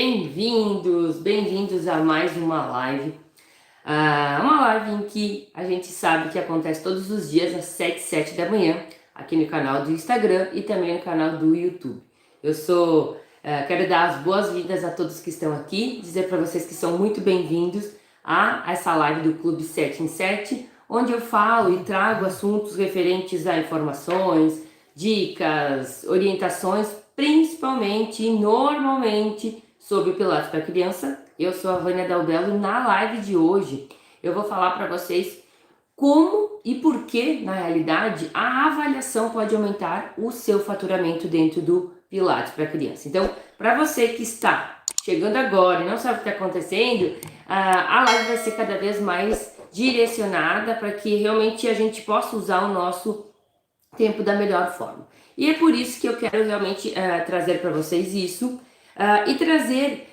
bem-vindos a mais uma live. Uma live em que a gente sabe que acontece todos os dias às 7 da manhã, aqui no canal do Instagram e também no canal do YouTube. Quero dar as boas-vindas a todos que estão aqui, dizer para vocês que são muito bem-vindos a essa live do Clube 7 em 7, onde eu falo e trago assuntos referentes a informações, dicas, orientações, principalmente e normalmente sobre o Pilates para criança. Eu sou a Vânia Dalbello e na live de hoje eu vou falar para vocês como e por que, na realidade, a avaliação pode aumentar o seu faturamento dentro do Pilates para criança. Então, para você que está chegando agora e não sabe o que está acontecendo, a live vai ser cada vez mais direcionada para que realmente a gente possa usar o nosso tempo da melhor forma. E é por isso que eu quero realmente trazer para vocês isso e trazer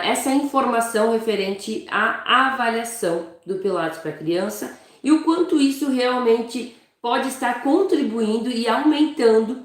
essa informação referente à avaliação do Pilates para criança e o quanto isso realmente pode estar contribuindo e aumentando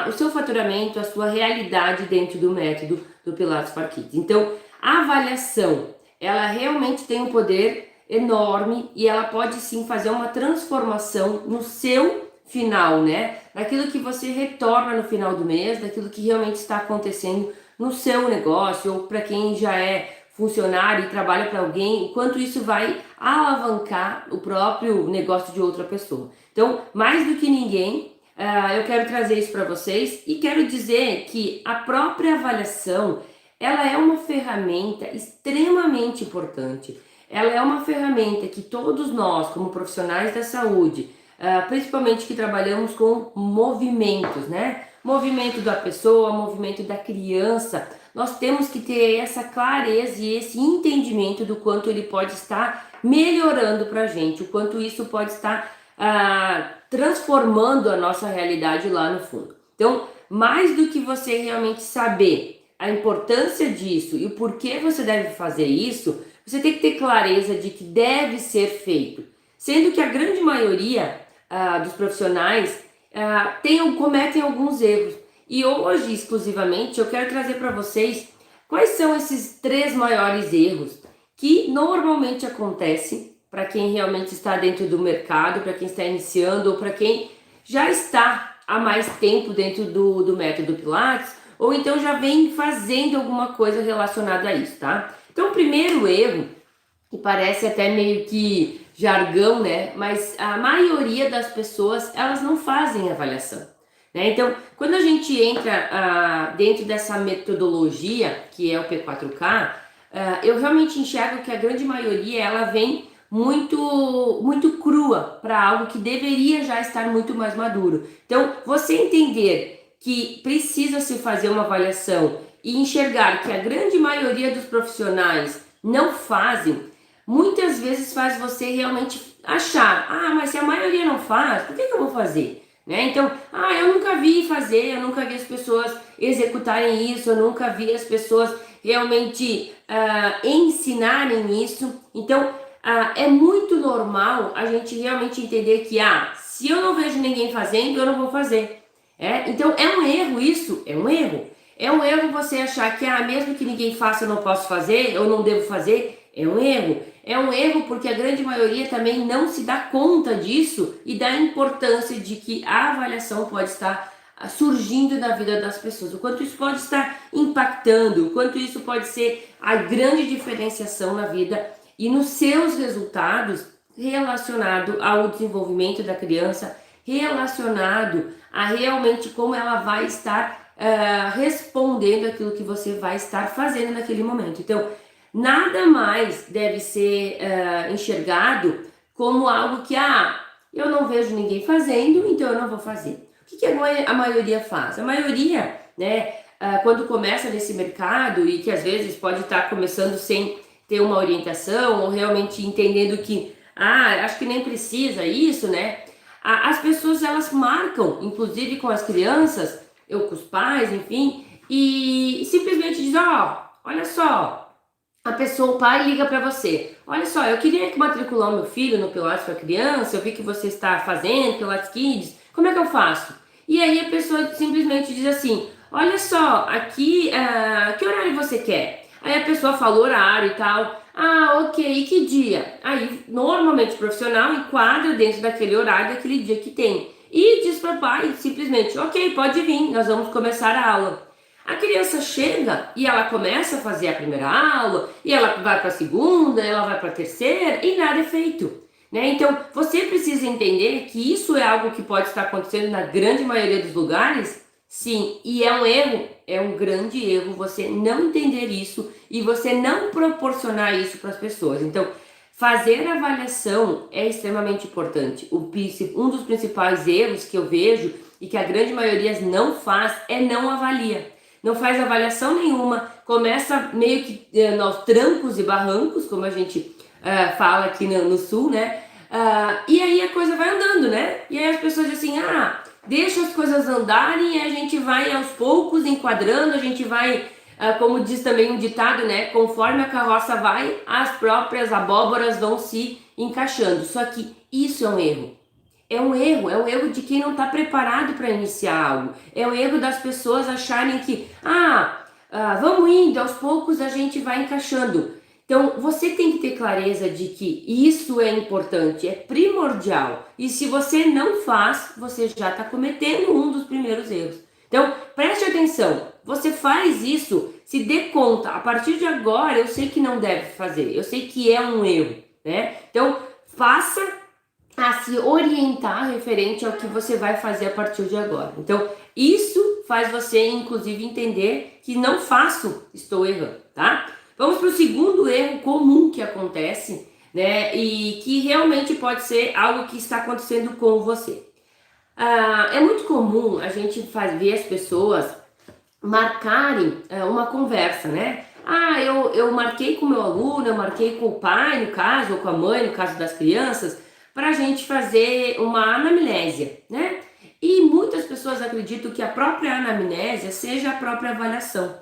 o seu faturamento, a sua realidade dentro do método do Pilates para Kids. Então, a avaliação, ela realmente tem um poder enorme e ela pode sim fazer uma transformação no seu final, né? Daquilo que você retorna no final do mês, daquilo que realmente está acontecendo no seu negócio, ou para quem já é funcionário e trabalha para alguém, o quanto isso vai alavancar o próprio negócio de outra pessoa. Então, mais do que ninguém, eu quero trazer isso para vocês e quero dizer que a própria avaliação, ela é uma ferramenta extremamente importante. Ela é uma ferramenta que todos nós, como profissionais da saúde, principalmente que trabalhamos com movimentos, né? Movimento da pessoa, movimento da criança, nós temos que ter essa clareza e esse entendimento do quanto ele pode estar melhorando para a gente, o quanto isso pode estar transformando a nossa realidade lá no fundo. Então, mais do que você realmente saber a importância disso e o porquê você deve fazer isso, você tem que ter clareza de que deve ser feito. Sendo que a grande maioria dos profissionais cometem alguns erros. E hoje, exclusivamente, eu quero trazer para vocês quais são esses 3 maiores erros que normalmente acontecem para quem realmente está dentro do mercado, para quem está iniciando ou para quem já está há mais tempo dentro do método Pilates ou então já vem fazendo alguma coisa relacionada a isso, tá? Então, o primeiro erro, que parece até meio que jargão, né? Mas a maioria das pessoas, elas não fazem avaliação, né? Então, quando a gente entra dentro dessa metodologia, que é o P4K, eu realmente enxergo que a grande maioria, ela vem muito crua para algo que deveria já estar muito mais maduro. Então, você entender que precisa se fazer uma avaliação e enxergar que a grande maioria dos profissionais não fazem, muitas vezes faz você realmente achar, mas se a maioria não faz, por que eu vou fazer? Né? Então, eu nunca vi fazer, eu nunca vi as pessoas executarem isso, eu nunca vi as pessoas realmente ensinarem isso. Então, é muito normal a gente realmente entender que, se eu não vejo ninguém fazendo, eu não vou fazer. Então, é um erro isso, é um erro. É um erro você achar que, mesmo que ninguém faça, eu não posso fazer, eu não devo fazer. É um erro. É um erro porque a grande maioria também não se dá conta disso e da importância de que a avaliação pode estar surgindo na vida das pessoas, o quanto isso pode estar impactando, o quanto isso pode ser a grande diferenciação na vida e nos seus resultados relacionado ao desenvolvimento da criança, relacionado a realmente como ela vai estar respondendo aquilo que você vai estar fazendo naquele momento. Então, nada mais deve ser enxergado como algo que, eu não vejo ninguém fazendo, então eu não vou fazer. O que a maioria faz? A maioria, né, quando começa nesse mercado e que às vezes pode estar começando sem ter uma orientação ou realmente entendendo que, acho que nem precisa isso, né? As pessoas, elas marcam, inclusive com as crianças, ou com os pais, enfim, e simplesmente diz, olha só, o pai liga para você, olha só, eu queria matricular o meu filho no Pilates para criança, eu vi que você está fazendo Pilates Kids, como é que eu faço? E aí a pessoa simplesmente diz assim, olha só, aqui, que horário você quer? Aí a pessoa fala o horário e tal. Ah, ok, e que dia? Aí, normalmente o profissional enquadra dentro daquele horário, daquele dia que tem. E diz para o pai simplesmente, ok, pode vir, nós vamos começar a aula. A criança chega e ela começa a fazer a primeira aula, e ela vai para a segunda, ela vai para a terceira, e nada é feito. Né? Então, você precisa entender que isso é algo que pode estar acontecendo na grande maioria dos lugares, sim, e é um erro, é um grande erro você não entender isso e você não proporcionar isso para as pessoas. Então, fazer avaliação é extremamente importante. Um dos principais erros que eu vejo e que a grande maioria não faz é não avalia. Não faz avaliação nenhuma, começa meio que nos trancos e barrancos, como a gente fala aqui no sul, né? E aí a coisa vai andando, né? E aí as pessoas dizem assim, deixa as coisas andarem e a gente vai aos poucos enquadrando, a gente vai, como diz também um ditado, né? Conforme a carroça vai, as próprias abóboras vão se encaixando. Só que isso é um erro. É um erro de quem não está preparado para iniciar algo. É um erro das pessoas acharem que, vamos indo, aos poucos a gente vai encaixando. Então, você tem que ter clareza de que isso é importante, é primordial. E se você não faz, você já está cometendo um dos primeiros erros. Então, preste atenção. Você faz isso, se dê conta. A partir de agora, eu sei que não deve fazer. Eu sei que é um erro, né? Então, faça a se orientar referente ao que você vai fazer a partir de agora. Então, isso faz você, inclusive, entender que não faço, estou errando, tá? Vamos para o segundo erro comum que acontece, né? E que realmente pode ser algo que está acontecendo com você. É muito comum a gente ver as pessoas marcarem uma conversa, né? Eu marquei com o meu aluno, eu marquei com o pai, no caso, ou com a mãe, no caso das crianças, para a gente fazer uma anamnésia, né? E muitas pessoas acreditam que a própria anamnésia seja a própria avaliação.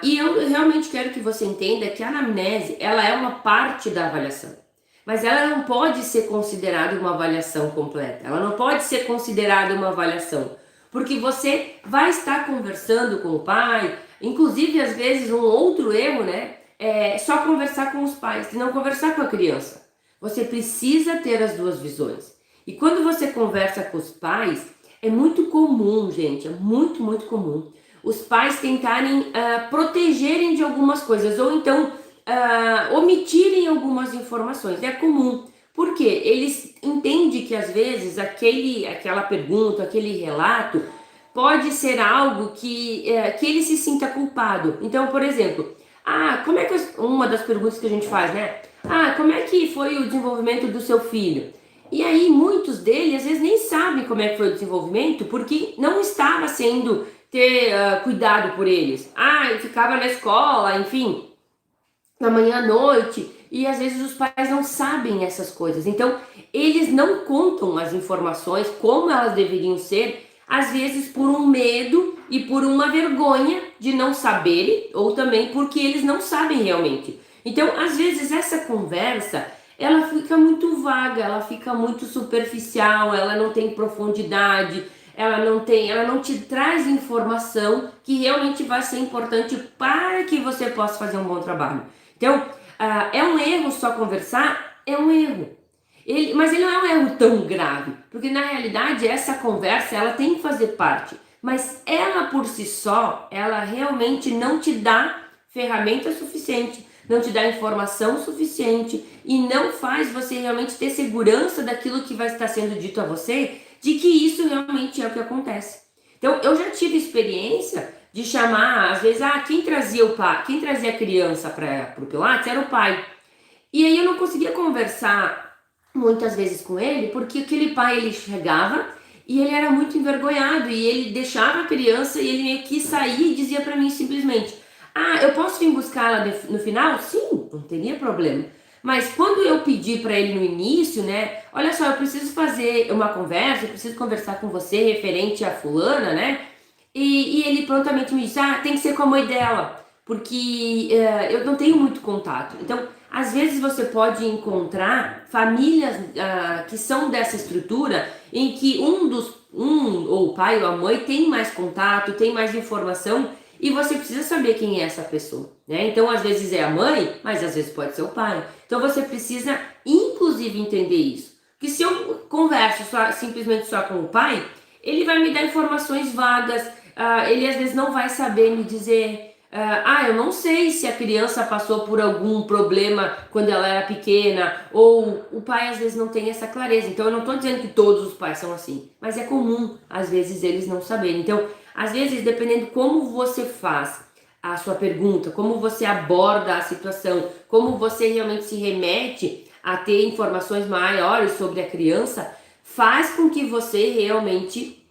E eu realmente quero que você entenda que a anamnese, ela é uma parte da avaliação, mas ela não pode ser considerada uma avaliação completa, ela não pode ser considerada uma avaliação, porque você vai estar conversando com o pai, inclusive às vezes um outro erro, né, é só conversar com os pais e não conversar com a criança. Você precisa ter as duas visões. E quando você conversa com os pais, é muito comum, gente, é muito, muito comum os pais tentarem protegerem de algumas coisas, ou então omitirem algumas informações. É comum, porque eles entendem que às vezes aquela pergunta, aquele relato, pode ser algo que ele se sinta culpado. Então, por exemplo, como é que uma das perguntas que a gente faz, né? Como é que foi o desenvolvimento do seu filho? E aí muitos deles às vezes nem sabem como é que foi o desenvolvimento, porque não estava sendo ter cuidado por eles. Eu ficava na escola, enfim, na manhã à noite, e às vezes os pais não sabem essas coisas. Então, eles não contam as informações como elas deveriam ser, às vezes por um medo e por uma vergonha de não saberem, ou também porque eles não sabem realmente. Então, às vezes essa conversa, ela fica muito vaga, ela fica muito superficial, ela não tem profundidade, ela não te traz informação que realmente vai ser importante para que você possa fazer um bom trabalho. Então, é um erro só conversar? É um erro. Mas ele não é um erro tão grave, porque na realidade essa conversa ela tem que fazer parte, mas ela por si só, ela realmente não te dá ferramenta suficiente, não te dá informação suficiente e não faz você realmente ter segurança daquilo que vai estar sendo dito a você, de que isso realmente é o que acontece. Então, eu já tive experiência de chamar, às vezes, quem trazia a criança para o Pilates era o pai. E aí eu não conseguia conversar muitas vezes com ele, porque aquele pai, ele chegava e ele era muito envergonhado, e ele deixava a criança e ele meio que saía e dizia para mim simplesmente, eu posso vir buscar ela no final? Sim, não teria problema. Mas quando eu pedi para ele no início, né, olha só, eu preciso fazer uma conversa, eu preciso conversar com você referente a fulana, né, e ele prontamente me disse, tem que ser com a mãe dela, porque eu não tenho muito contato. Então, às vezes você pode encontrar famílias que são dessa estrutura, em que um dos ou o pai ou a mãe tem mais contato, tem mais informação e você precisa saber quem é essa pessoa, né? Então, às vezes é a mãe, mas às vezes pode ser o pai. Então, você precisa, inclusive, entender isso. Porque se eu converso simplesmente só com o pai, ele vai me dar informações vagas, ele às vezes não vai saber me dizer... eu não sei se a criança passou por algum problema quando ela era pequena, ou o pai às vezes não tem essa clareza. Então eu não estou dizendo que todos os pais são assim, mas é comum às vezes eles não saberem. Então, às vezes, dependendo como você faz a sua pergunta, como você aborda a situação, como você realmente se remete a ter informações maiores sobre a criança, faz com que você realmente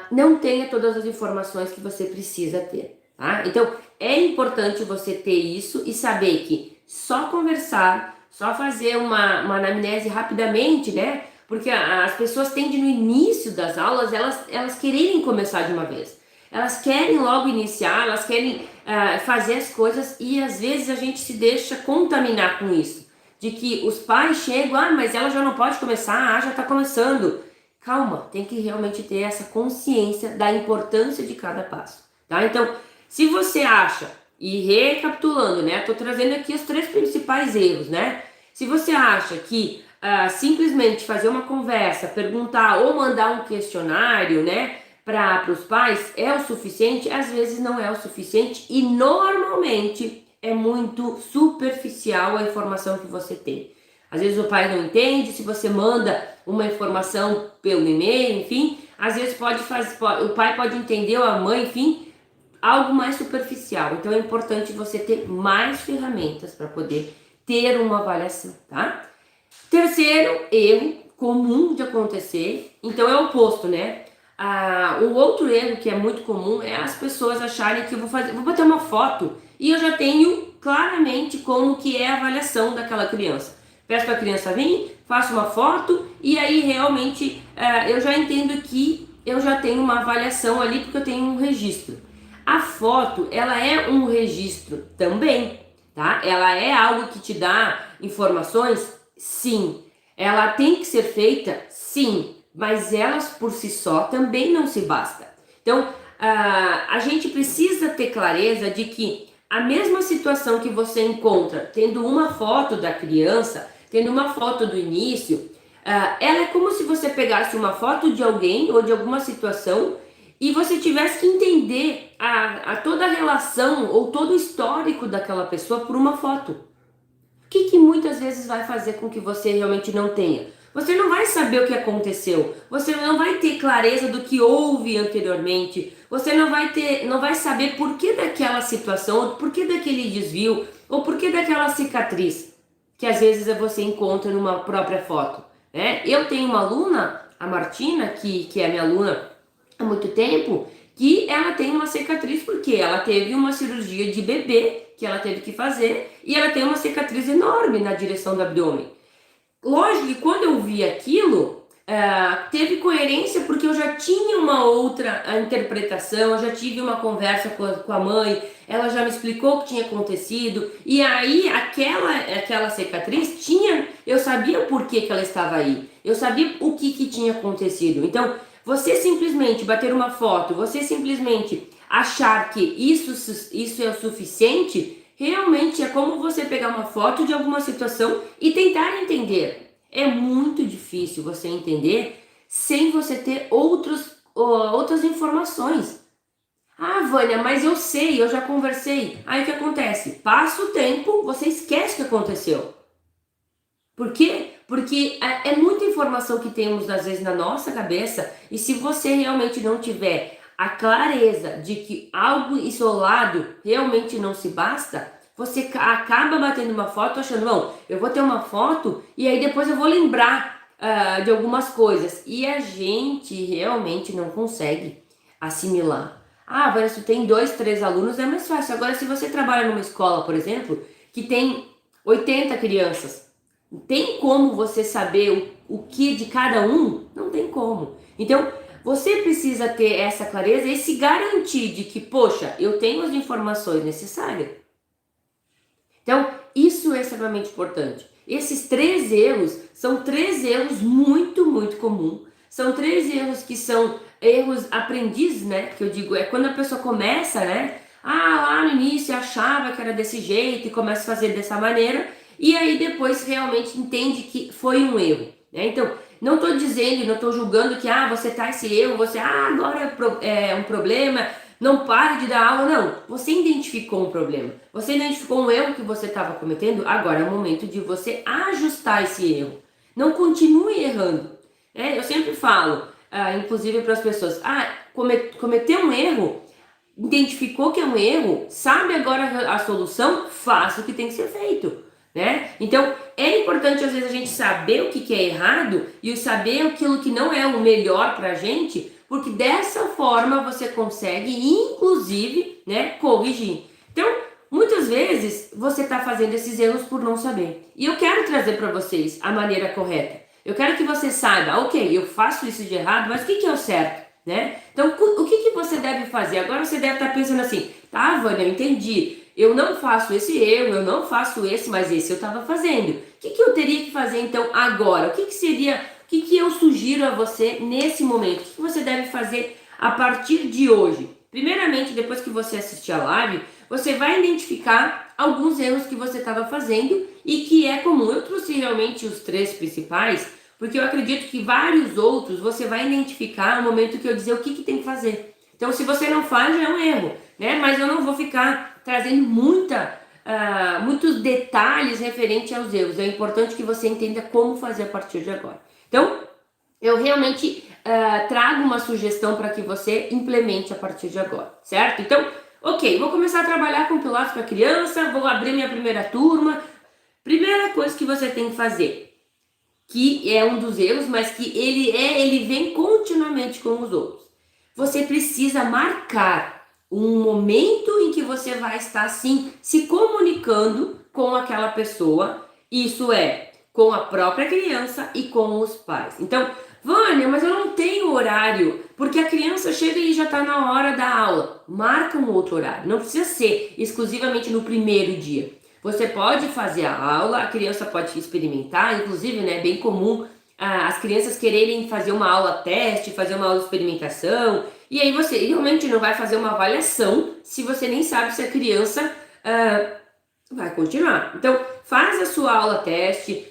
não tenha todas as informações que você precisa ter, tá? Então, é importante você ter isso e saber que só conversar, só fazer uma anamnese rapidamente, né? Porque as pessoas tendem no início das aulas, elas quererem começar de uma vez. Elas querem logo iniciar, elas querem fazer as coisas e às vezes a gente se deixa contaminar com isso. De que os pais chegam, mas ela já não pode começar, já está começando. Calma, tem que realmente ter essa consciência da importância de cada passo, tá? Então, se você acha, e recapitulando, né? Tô trazendo aqui os 3 principais erros, né? Se você acha que simplesmente fazer uma conversa, perguntar ou mandar um questionário, né? Para os pais é o suficiente, às vezes não é o suficiente e normalmente é muito superficial a informação que você tem. Às vezes o pai não entende, se você manda uma informação pelo e-mail, enfim, às vezes o pai pode entender ou a mãe, enfim, algo mais superficial. Então é importante você ter mais ferramentas para poder ter uma avaliação, tá? Terceiro erro comum de acontecer, então é o oposto, né? O outro erro que é muito comum é as pessoas acharem que vou bater uma foto e eu já tenho claramente como que é a avaliação daquela criança. Peço para a criança vir, faço uma foto e aí realmente eu já entendo que eu já tenho uma avaliação ali porque eu tenho um registro. A foto, ela é um registro também, tá? Ela é algo que te dá informações? Sim. Ela tem que ser feita? Sim. Mas elas por si só também não se basta. Então, a gente precisa ter clareza de que a mesma situação que você encontra tendo uma foto da criança, tendo uma foto do início, ela é como se você pegasse uma foto de alguém ou de alguma situação e você tivesse que entender toda a relação ou todo o histórico daquela pessoa por uma foto. O que muitas vezes vai fazer com que você realmente não tenha? Você não vai saber o que aconteceu, você não vai ter clareza do que houve anteriormente, você não vai saber por que daquela situação, por que daquele desvio, ou por que daquela cicatriz, que às vezes você encontra numa própria foto, né? Eu tenho uma aluna, a Martina, que é minha aluna há muito tempo, que ela tem uma cicatriz porque ela teve uma cirurgia de bebê que ela teve que fazer e ela tem uma cicatriz enorme na direção do abdômen. Lógico que quando eu vi aquilo, teve coerência porque eu já tinha uma outra interpretação, eu já tive uma conversa com a mãe, ela já me explicou o que tinha acontecido, e aí aquela cicatriz eu sabia o porquê que ela estava aí, eu sabia o que tinha acontecido. Então, você simplesmente bater uma foto, você simplesmente achar que isso é o suficiente, realmente é como você pegar uma foto de alguma situação e tentar entender. É muito difícil você entender sem você ter outras informações. Vânia, mas eu sei, eu já conversei. Aí o que acontece? Passa o tempo, você esquece o que aconteceu. Por quê? Porque é muita informação que temos às vezes na nossa cabeça e se você realmente não tiver a clareza de que algo isolado realmente não se basta, você acaba batendo uma foto achando, não, eu vou ter uma foto e aí depois eu vou lembrar de algumas coisas. E a gente realmente não consegue assimilar. Mas se tem 2, 3 alunos é mais fácil. Agora, se você trabalha numa escola, por exemplo, que tem 80 crianças, tem como você saber o que de cada um? Não tem como. Então, você precisa ter essa clareza e se garantir de que, poxa, eu tenho as informações necessárias. Então, isso é extremamente importante. Esses 3 erros são 3 erros muito, muito comuns. São 3 erros que são erros aprendizes, né? Que eu digo, é quando a pessoa começa, né? Lá no início achava que era desse jeito e começa a fazer dessa maneira, e aí depois realmente entende que foi um erro, né? Então, não estou dizendo, não estou julgando que você tá esse erro, você agora é um problema, não pare de dar aula, não. Você identificou um problema, você identificou um erro que você estava cometendo, agora é o momento de você ajustar esse erro. Não continue errando. Eu sempre falo, inclusive para as pessoas, cometeu um erro, identificou que é um erro, sabe agora a solução, faça o que tem que ser feito, né? Então, é importante às vezes a gente saber o que é errado e saber aquilo que não é o melhor pra gente, porque dessa forma você consegue, inclusive, né, corrigir. Então, muitas vezes você está fazendo esses erros por não saber. E eu quero trazer para vocês a maneira correta. Eu quero que você saiba, ok, eu faço isso de errado, mas o que é o certo? Né? Então, o que você deve fazer? Agora você deve estar pensando assim, tá, Vânia, eu entendi. Eu não faço esse erro, eu não faço esse, mas esse eu estava fazendo. O que eu teria que fazer então agora? O que seria, o que eu sugiro a você nesse momento? O que você deve fazer a partir de hoje? Primeiramente, depois que você assistir a live, você vai identificar alguns erros que você estava fazendo e que é comum. Eu trouxe realmente os 3 principais, porque eu acredito que vários outros você vai identificar no momento que eu dizer o que tem que fazer. Então, se você não faz, já é um erro, né? Mas eu não vou ficar trazendo muitos detalhes referentes aos erros. É importante que você entenda como fazer a partir de agora. Então, eu realmente trago uma sugestão para que você implemente a partir de agora, certo? Então, ok, vou começar a trabalhar com Pilates para criança, vou abrir minha primeira turma. Primeira coisa que você tem que fazer, que é um dos erros, mas que ele vem continuamente com os outros. Você precisa marcar um momento em que você vai estar assim se comunicando com aquela pessoa, isso é, com a própria criança e com os pais. Então, Vânia, mas eu não tenho horário, porque a criança chega e já está na hora da aula. Marca um outro horário, não precisa ser exclusivamente no primeiro dia. Você pode fazer a aula, a criança pode experimentar, inclusive, né, é bem comum as crianças quererem fazer uma aula teste, fazer uma aula de experimentação, e aí você realmente não vai fazer uma avaliação se você nem sabe se a criança vai continuar. Então, faz a sua aula teste,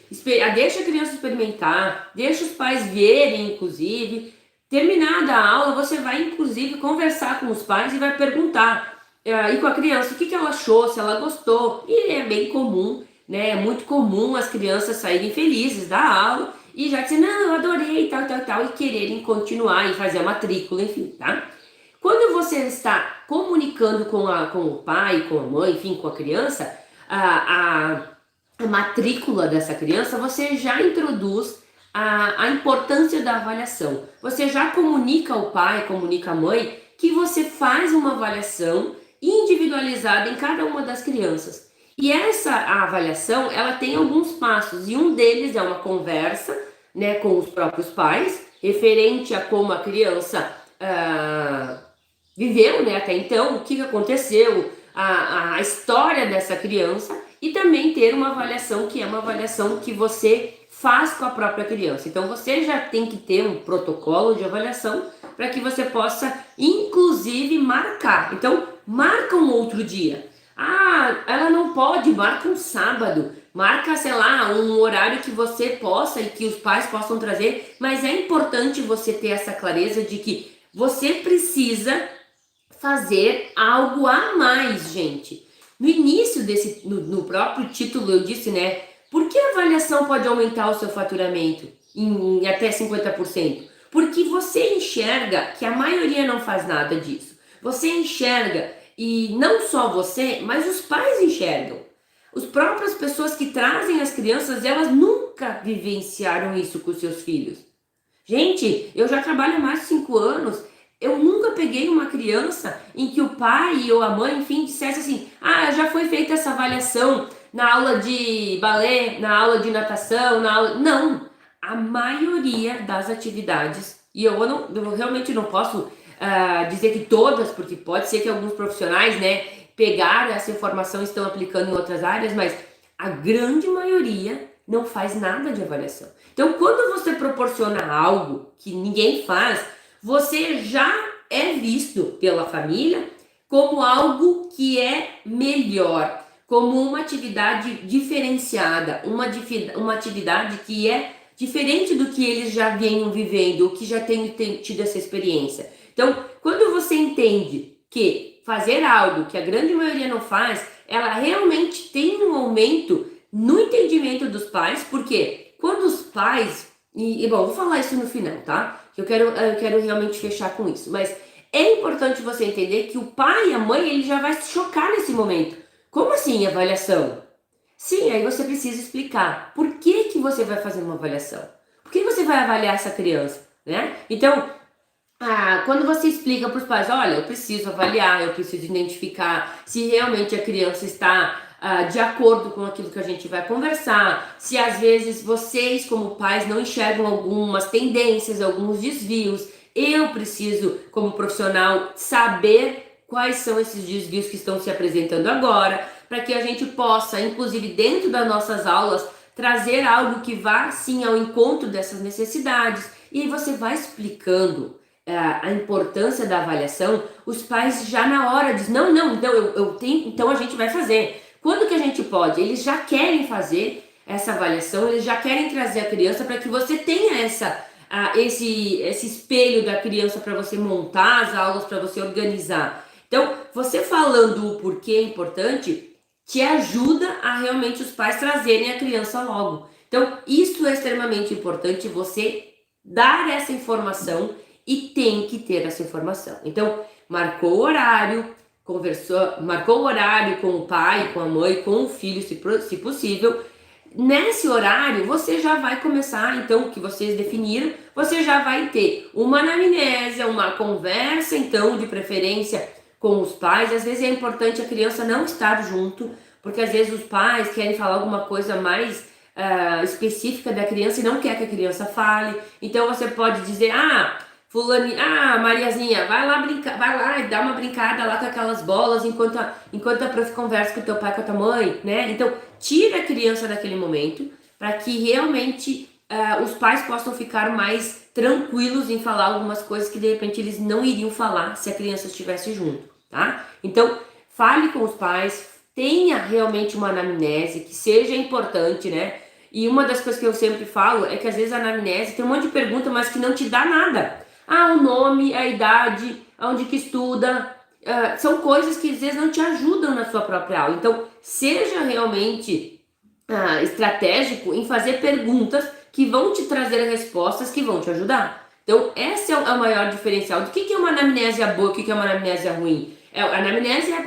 deixa a criança experimentar, deixa os pais verem, inclusive. Terminada a aula, você vai, inclusive, conversar com os pais e vai perguntar e com a criança o que ela achou, se ela gostou. E é bem comum, né? É muito comum as crianças saírem felizes da aula e já dizer, não, eu adorei, tal, e quererem continuar e fazer a matrícula, enfim, tá? Quando você está comunicando com o pai, com a mãe, enfim, com a criança, a matrícula dessa criança, você já introduz a importância da avaliação. Você já comunica ao pai, comunica à mãe, que você faz uma avaliação individualizada em cada uma das crianças. E essa avaliação, ela tem alguns passos, e um deles é uma conversa, né, com os próprios pais, referente a como a criança viveu, né, até então, o que aconteceu, a história dessa criança, e também ter uma avaliação que é uma avaliação que você faz com a própria criança. Então você já tem que ter um protocolo de avaliação para que você possa, inclusive, marcar. Então, marca um outro dia. Ela não pode, marca um sábado. Marca, sei lá, um horário que você possa e que os pais possam trazer. Mas é importante você ter essa clareza de que você precisa fazer algo a mais, gente. No início no próprio título eu disse, né? Por que a avaliação pode aumentar o seu faturamento em até 50%? Porque você enxerga que a maioria não faz nada disso. Você enxerga, e não só você, mas os pais enxergam. As próprias pessoas que trazem as crianças, elas nunca vivenciaram isso com os seus filhos. Gente, eu já trabalho há mais de 5 anos. Eu nunca peguei uma criança em que o pai ou a mãe, enfim, dissesse assim, já foi feita essa avaliação na aula de balé, na aula de natação, na aula... Não, a maioria das atividades, e eu realmente não posso dizer que todas, porque pode ser que alguns profissionais, né, pegaram essa informação e estão aplicando em outras áreas, mas a grande maioria não faz nada de avaliação. Então, quando você proporciona algo que ninguém faz, você já é visto pela família como algo que é melhor, como uma atividade diferenciada, uma atividade que é diferente do que eles já venham vivendo, ou que já tenham tido essa experiência. Então, quando você entende que fazer algo que a grande maioria não faz, ela realmente tem um aumento no entendimento dos pais, porque quando os pais, bom, vou falar isso no final, tá? Eu quero realmente fechar com isso, mas é importante você entender que o pai e a mãe, ele já vai se chocar nesse momento. Como assim avaliação? Sim, aí você precisa explicar por que você vai fazer uma avaliação. Por que você vai avaliar essa criança, né? Então, quando você explica para os pais, olha, eu preciso avaliar, eu preciso identificar se realmente a criança está de acordo com aquilo que a gente vai conversar, se às vezes vocês como pais não enxergam algumas tendências, alguns desvios, eu preciso como profissional saber quais são esses desvios que estão se apresentando agora, para que a gente possa, inclusive dentro das nossas aulas, trazer algo que vá sim ao encontro dessas necessidades. E aí você vai explicando a importância da avaliação, os pais já na hora dizem, não, então eu tenho, então a gente vai fazer. Quando que a gente pode? Eles já querem fazer essa avaliação, eles já querem trazer a criança para que você tenha esse espelho da criança para você montar as aulas, para você organizar. Então, você falando o porquê é importante, te ajuda a realmente os pais trazerem a criança logo. Então, isso é extremamente importante, você dar essa informação e tem que ter essa informação. Então, marcou o horário, marcou o horário com o pai, com a mãe, com o filho, se possível. Nesse horário, você já vai começar, então, o que vocês definiram, você já vai ter uma anamnésia, uma conversa, então, de preferência com os pais. Às vezes é importante a criança não estar junto, porque às vezes os pais querem falar alguma coisa mais específica da criança e não quer que a criança fale. Então você pode dizer, Mariazinha, vai lá brincar, vai lá e dá uma brincada lá com aquelas bolas enquanto a prof conversa com o teu pai, com a tua mãe, né? Então, tira a criança daquele momento para que realmente os pais possam ficar mais tranquilos em falar algumas coisas que de repente eles não iriam falar se a criança estivesse junto, tá? Então, fale com os pais, tenha realmente uma anamnese que seja importante, né? E uma das coisas que eu sempre falo é que às vezes a anamnese tem um monte de pergunta, mas que não te dá nada. O nome, a idade, onde que estuda, são coisas que às vezes não te ajudam na sua própria aula. Então, seja realmente estratégico em fazer perguntas que vão te trazer respostas que vão te ajudar. Então, esse é o maior diferencial. Do que é uma anamnésia boa, o que é uma anamnésia ruim? A anamnese é o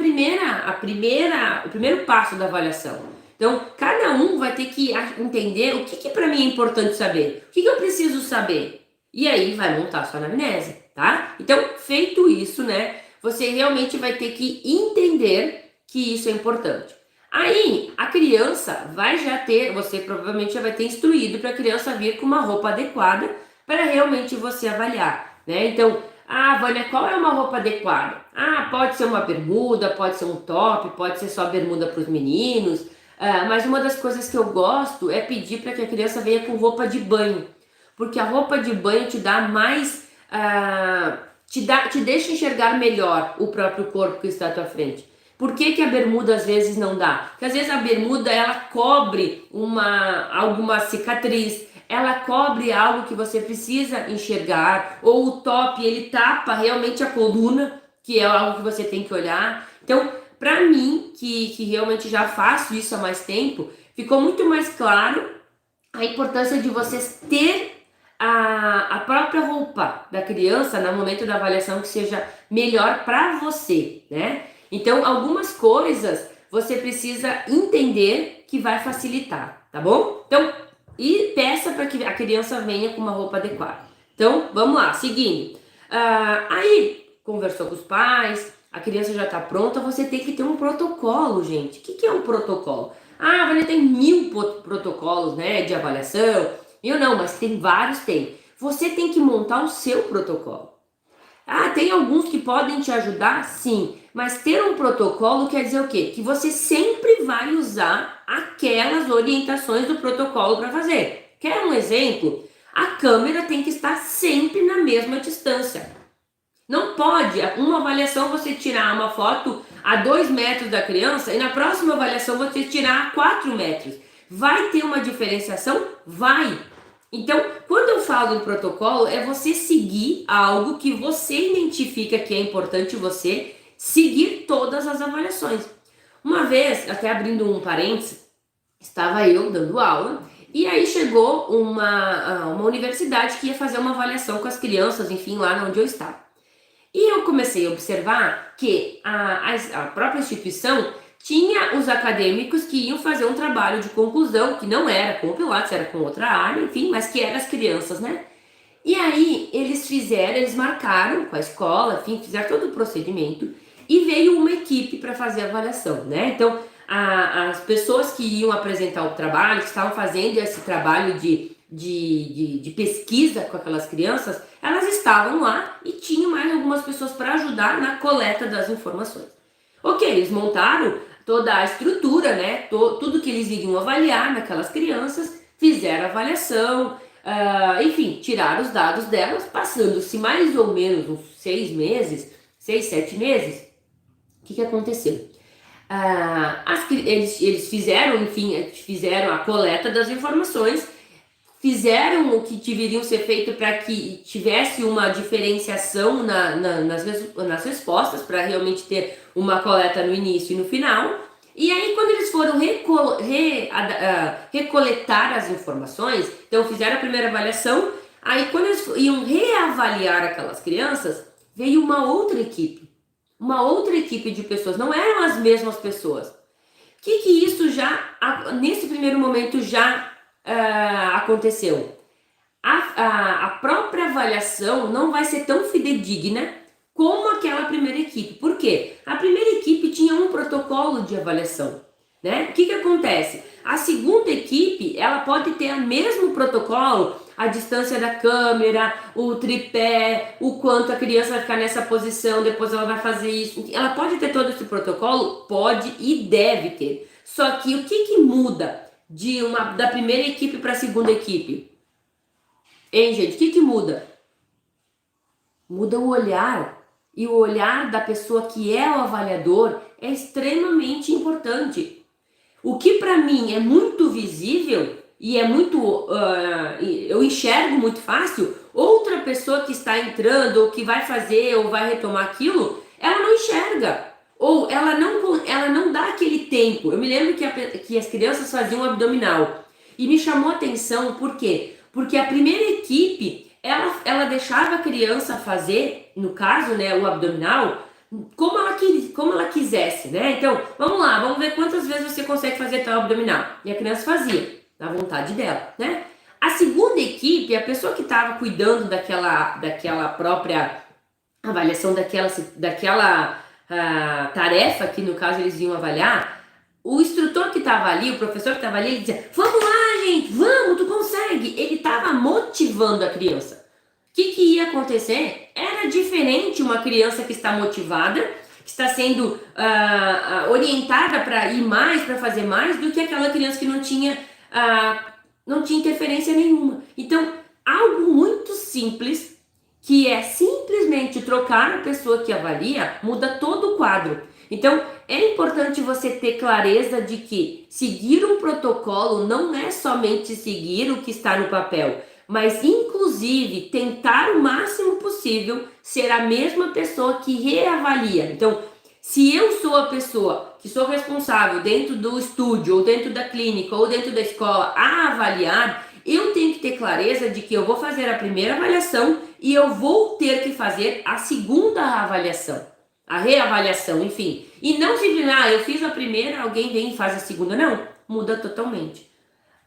primeiro passo da avaliação. Então, cada um vai ter que entender o que para mim é importante saber, o que eu preciso saber. E aí vai montar a sua anamnese, tá? Então, feito isso, né, você realmente vai ter que entender que isso é importante. Aí, a criança vai você provavelmente já vai ter instruído para a criança vir com uma roupa adequada para realmente você avaliar, né? Então, Vânia, qual é uma roupa adequada? Pode ser uma bermuda, pode ser um top, pode ser só bermuda para os meninos, mas uma das coisas que eu gosto é pedir para que a criança venha com roupa de banho, porque a roupa de banho te dá mais, te deixa enxergar melhor o próprio corpo que está à tua frente. Por que a bermuda às vezes não dá? Porque às vezes a bermuda ela cobre alguma cicatriz, ela cobre algo que você precisa enxergar, ou o top ele tapa realmente a coluna, que é algo que você tem que olhar. Então, para mim, que realmente já faço isso há mais tempo, ficou muito mais claro a importância de vocês ter a própria roupa da criança no momento da avaliação que seja melhor para você, né? Então, algumas coisas você precisa entender que vai facilitar, tá bom? Então, e peça para que a criança venha com uma roupa adequada. Então, vamos lá, seguindo. Aí, conversou com os pais, a criança já está pronta, você tem que ter um protocolo, gente. O que é um protocolo? Vai ter 1000 protocolos, né, de avaliação. Eu não, mas tem vários, tem. Você tem que montar o seu protocolo. Tem alguns que podem te ajudar? Sim. Mas ter um protocolo quer dizer o quê? Que você sempre vai usar aquelas orientações do protocolo para fazer. Quer um exemplo? A câmera tem que estar sempre na mesma distância. Não pode, uma avaliação você tirar uma foto a 2 metros da criança e na próxima avaliação você tirar a 4 metros. Vai ter uma diferenciação? Vai! Então, quando eu falo em protocolo, é você seguir algo que você identifica que é importante você seguir todas as avaliações. Uma vez, até abrindo um parênteses, estava eu dando aula e aí chegou uma universidade que ia fazer uma avaliação com as crianças, enfim, lá onde eu estava. E eu comecei a observar que a própria instituição tinha os acadêmicos que iam fazer um trabalho de conclusão, que não era com o Pilates, era com outra área, enfim, mas que eram as crianças, né? E aí eles marcaram com a escola, enfim, fizeram todo o procedimento e veio uma equipe para fazer a avaliação, né? Então, as pessoas que iam apresentar o trabalho, que estavam fazendo esse trabalho de pesquisa com aquelas crianças, elas estavam lá e tinham mais algumas pessoas para ajudar na coleta das informações. Ok, eles montaram toda a estrutura, né? Tudo que eles iriam avaliar naquelas crianças, fizeram a avaliação, enfim, tiraram os dados delas, passando-se mais ou menos uns 6 meses, 6, 7 meses. O que aconteceu? Eles fizeram, enfim, fizeram a coleta das informações, fizeram o que deveriam ser feito para que tivesse uma diferenciação nas respostas, para realmente ter uma coleta no início e no final. E aí, quando eles foram recoletar as informações, então fizeram a primeira avaliação, aí quando eles iam reavaliar aquelas crianças, veio uma outra equipe de pessoas, não eram as mesmas pessoas. O que isso já, nesse primeiro momento, já aconteceu? A própria avaliação não vai ser tão fidedigna como aquela primeira equipe. Por quê? A primeira equipe tinha um protocolo de avaliação, né? O que acontece? A segunda equipe, ela pode ter o mesmo protocolo, a distância da câmera, o tripé, o quanto a criança vai ficar nessa posição, depois ela vai fazer isso. Ela pode ter todo esse protocolo? Pode e deve ter. Só que o que muda da primeira equipe para a segunda equipe? Hein, gente? O que muda? Muda o olhar. E o olhar da pessoa que é o avaliador é extremamente importante. O que para mim é muito visível e é muito, eu enxergo muito fácil, outra pessoa que está entrando ou que vai fazer ou vai retomar aquilo, ela não enxerga. Ou ela não dá aquele tempo. Eu me lembro que as crianças faziam abdominal e me chamou a atenção, por quê? Porque a primeira equipe, ela deixava a criança fazer, no caso, né, o abdominal, como ela quisesse, né? Então, vamos lá, vamos ver quantas vezes você consegue fazer tal abdominal. E a criança fazia, na vontade dela, né? A segunda equipe, a pessoa que estava cuidando daquela própria avaliação, daquela tarefa que, no caso, eles iam avaliar, o instrutor que estava ali, o professor que estava ali, ele dizia: vamos lá, gente, vamos, tu consegue. Ele estava motivando a criança. O que ia acontecer? Era diferente uma criança que está motivada, que está sendo orientada para ir mais, para fazer mais, do que aquela criança que não tinha interferência nenhuma. Então, algo muito simples, que é simplesmente trocar a pessoa que avalia, muda todo o quadro. Então, é importante você ter clareza de que seguir um protocolo não é somente seguir o que está no papel, mas inclusive tentar o máximo possível ser a mesma pessoa que reavalia. Então, se eu sou a pessoa que sou responsável dentro do estúdio, ou dentro da clínica, ou dentro da escola a avaliar, eu tenho que ter clareza de que eu vou fazer a primeira avaliação e eu vou ter que fazer a segunda avaliação, a reavaliação, enfim. E não simplesmente, eu fiz a primeira, alguém vem e faz a segunda. Não, muda totalmente.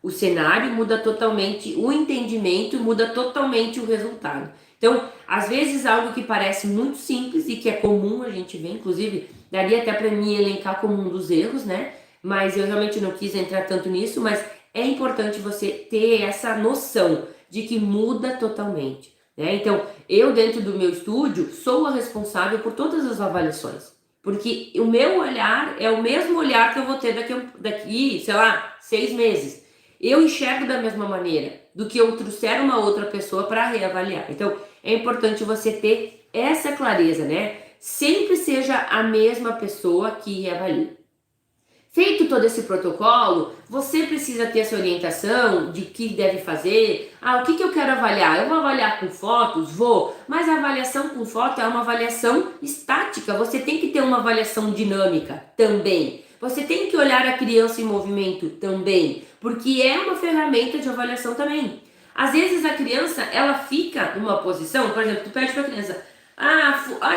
O cenário muda totalmente, o entendimento muda totalmente o resultado. Então, às vezes algo que parece muito simples e que é comum a gente ver, inclusive, daria até para mim elencar como um dos erros, né? Mas eu realmente não quis entrar tanto nisso, mas é importante você ter essa noção de que muda totalmente, né? Então, eu dentro do meu estúdio sou a responsável por todas as avaliações. Porque o meu olhar é o mesmo olhar que eu vou ter daqui, sei lá, 6 meses. Eu enxergo da mesma maneira do que eu trouxer uma outra pessoa para reavaliar. Então, é importante você ter essa clareza, né? Sempre seja a mesma pessoa que reavalie. Feito todo esse protocolo, você precisa ter essa orientação de que deve fazer. O que eu quero avaliar? Eu vou avaliar com fotos? Vou. Mas a avaliação com foto é uma avaliação estática. Você tem que ter uma avaliação dinâmica também. Você tem que olhar a criança em movimento também, porque é uma ferramenta de avaliação também. Às vezes a criança, ela fica numa posição, por exemplo, tu pede para a criança,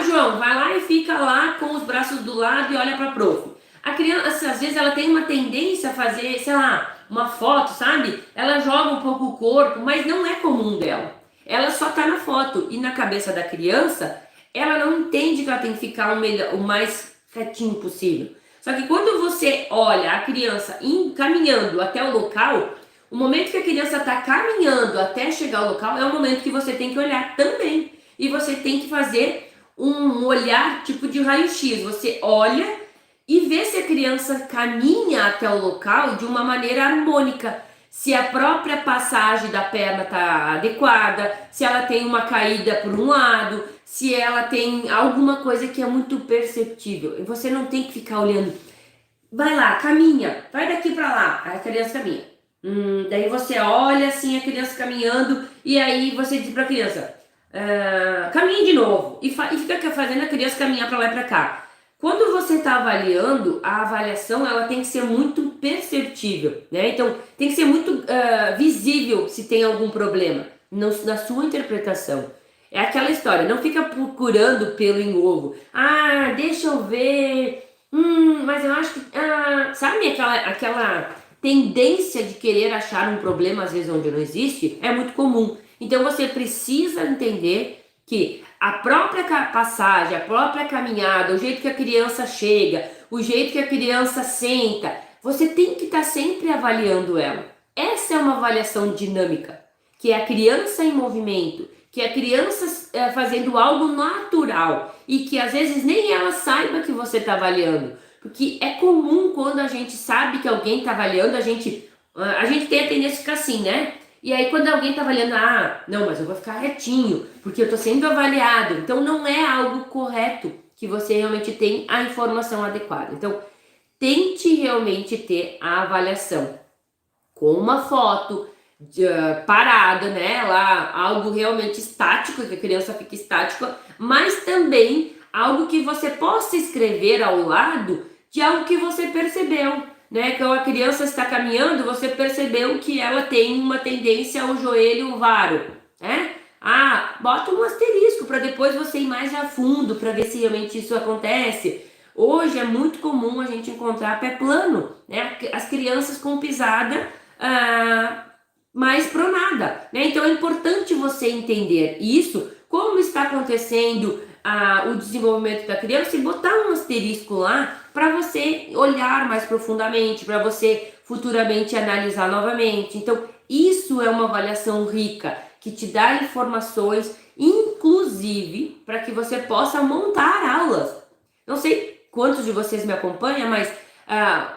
João, vai lá e fica lá com os braços do lado e olha para a prof. A criança, às vezes, ela tem uma tendência a fazer, sei lá, uma foto, sabe? Ela joga um pouco o corpo, mas não é comum dela. Ela só tá na foto. E na cabeça da criança, ela não entende que ela tem que ficar o mais retinho possível. Só que quando você olha a criança caminhando até o local, o momento que a criança está caminhando até chegar ao local é o momento que você tem que olhar também. E você tem que fazer um olhar tipo de raio-x. Você olha e ver se a criança caminha até o local de uma maneira harmônica, se a própria passagem da perna está adequada, se ela tem uma caída por um lado, se ela tem alguma coisa que é muito perceptível. E você não tem que ficar olhando. Vai lá, caminha, vai daqui para lá. Aí a criança caminha. Daí você olha assim a criança caminhando e aí você diz para a criança, caminhe de novo. E fica fazendo a criança caminhar para lá e para cá. Quando você está avaliando, a avaliação ela tem que ser muito perceptível, né? Então, tem que ser muito visível se tem algum problema na sua interpretação. É aquela história, não fica procurando pelo em ovo. Deixa eu ver, mas eu acho que... sabe aquela tendência de querer achar um problema, às vezes, onde não existe? É muito comum. Então, você precisa entender que a própria passagem, a própria caminhada, o jeito que a criança chega, o jeito que a criança senta, você tem que estar sempre avaliando ela. Essa é uma avaliação dinâmica, que é a criança em movimento, que é a criança fazendo algo natural e que às vezes nem ela saiba que você está avaliando. Porque é comum quando a gente sabe que alguém está avaliando, a gente tem a tendência de ficar assim, né? E aí quando alguém tá avaliando, não, mas eu vou ficar retinho, porque eu tô sendo avaliado. Então não é algo correto que você realmente tem a informação adequada. Então tente realmente ter a avaliação com uma foto parada, né? Lá, algo realmente estático, que a criança fique estática, mas também algo que você possa escrever ao lado de algo que você percebeu. Né, que a criança está caminhando, você percebeu que ela tem uma tendência ao joelho varo, né? Bota um asterisco para depois você ir mais a fundo para ver se realmente isso acontece. Hoje é muito comum a gente encontrar pé plano, né? As crianças com pisada mais pronada, né? Então é importante você entender isso, como está acontecendo o desenvolvimento da criança e botar um asterisco lá para você olhar mais profundamente, para você futuramente analisar novamente. Então, isso é uma avaliação rica, que te dá informações, inclusive, para que você possa montar aulas. Não sei quantos de vocês me acompanham, mas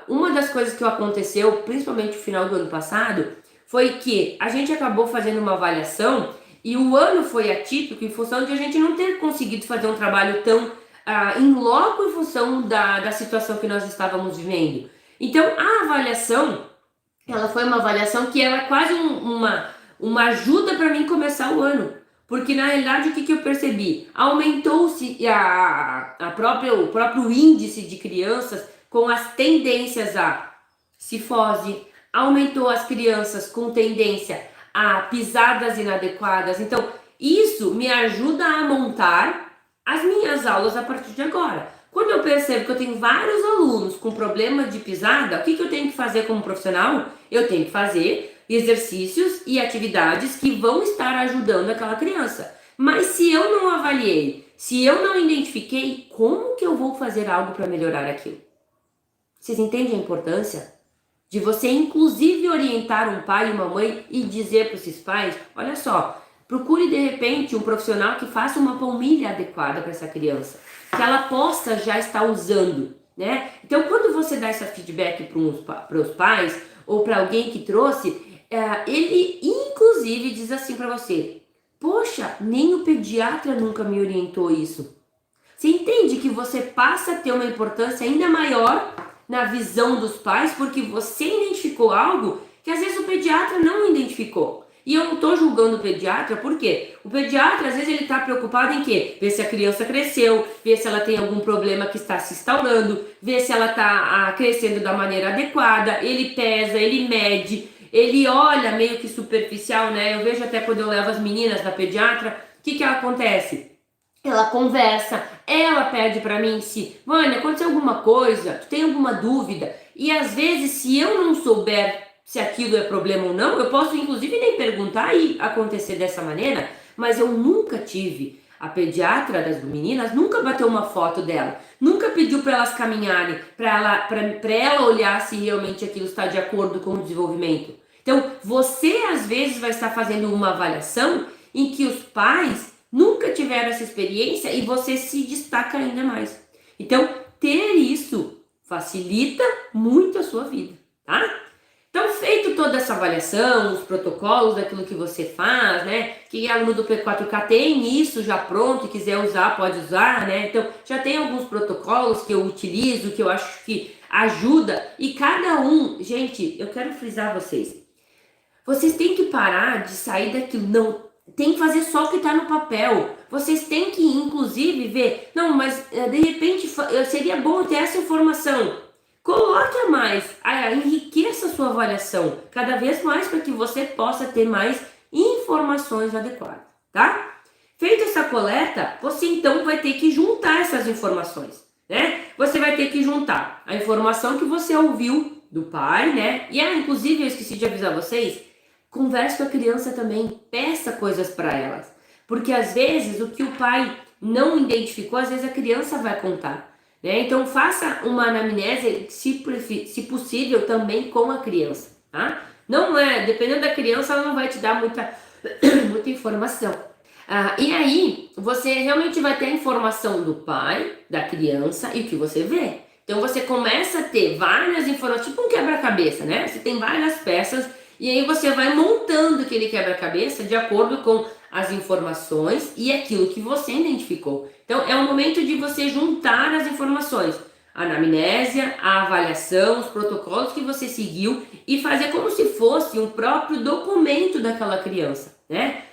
uma das coisas que aconteceu, principalmente no final do ano passado, foi que a gente acabou fazendo uma avaliação e o ano foi atípico em função de a gente não ter conseguido fazer um trabalho tão em loco em função da situação que nós estávamos vivendo. Então, a avaliação, ela foi uma avaliação que era quase uma ajuda para mim começar o ano. Porque, na realidade, o que eu percebi? Aumentou-se o próprio índice de crianças com as tendências a cifose, aumentou as crianças com tendência a pisadas inadequadas. Então, isso me ajuda a montar as minhas aulas a partir de agora. Quando eu percebo que eu tenho vários alunos com problema de pisada, o que eu tenho que fazer como profissional? Eu tenho que fazer exercícios e atividades que vão estar ajudando aquela criança. Mas se eu não avaliei, se eu não identifiquei, como que eu vou fazer algo para melhorar aquilo? Vocês entendem a importância de você, inclusive, orientar um pai e uma mãe e dizer para esses pais, olha só, procure de repente um profissional que faça uma palmilha adequada para essa criança. que ela possa já estar usando, né? Então, quando você dá esse feedback para os pais ou para alguém que trouxe, ele inclusive diz assim para você: poxa, nem o pediatra nunca me orientou isso. Você entende que você passa a ter uma importância ainda maior na visão dos pais porque você identificou algo que às vezes o pediatra não identificou. E eu não estou julgando o pediatra, por quê? O pediatra, às vezes, ele está preocupado em quê? Ver se a criança cresceu, ver se ela tem algum problema que está se instaurando, ver se ela está crescendo da maneira adequada, ele pesa, ele mede, ele olha meio que superficial, né? Eu vejo até quando eu levo as meninas na pediatra, o que acontece? Ela conversa, ela pede para mim se, Vânia, aconteceu alguma coisa, tu tem alguma dúvida? E às vezes, se eu não souber se aquilo é problema ou não, eu posso inclusive nem perguntar e acontecer dessa maneira, mas eu nunca tive. A pediatra das meninas nunca bateu uma foto dela, nunca pediu para elas caminharem, para ela olhar se realmente aquilo está de acordo com o desenvolvimento. Então, você às vezes vai estar fazendo uma avaliação em que os pais nunca tiveram essa experiência e você se destaca ainda mais. Então, ter isso facilita muito a sua vida, tá? Então, feito toda essa avaliação, os protocolos daquilo que você faz, né? Que aluno do P4K tem isso já pronto e quiser usar, pode usar, né? Então, já tem alguns protocolos que eu utilizo, que eu acho que ajuda. E cada um, gente, eu quero frisar vocês têm que parar de sair daquilo, não, tem que fazer só o que está no papel. Vocês têm que, inclusive, ver, não, mas de repente seria bom ter essa informação. Coloque a mais, enriqueça a sua avaliação cada vez mais para que você possa ter mais informações adequadas, tá? Feita essa coleta, você então vai ter que juntar essas informações, né? Você vai ter que juntar a informação que você ouviu do pai, né? E inclusive eu esqueci de avisar vocês, converse com a criança também, peça coisas para elas, porque às vezes o que o pai não identificou, às vezes a criança vai contar. Né? Então faça uma anamnese, se possível, também com a criança, tá? Não dependendo da criança, ela não vai te dar muita informação. E aí, você realmente vai ter a informação do pai, da criança e o que você vê. Então você começa a ter várias informações, tipo um quebra-cabeça, né? Você tem várias peças e aí você vai montando aquele quebra-cabeça de acordo com as informações e aquilo que você identificou. Então, é o momento de você juntar as informações, a anamnésia, a avaliação, os protocolos que você seguiu e fazer como se fosse um próprio documento daquela criança, né?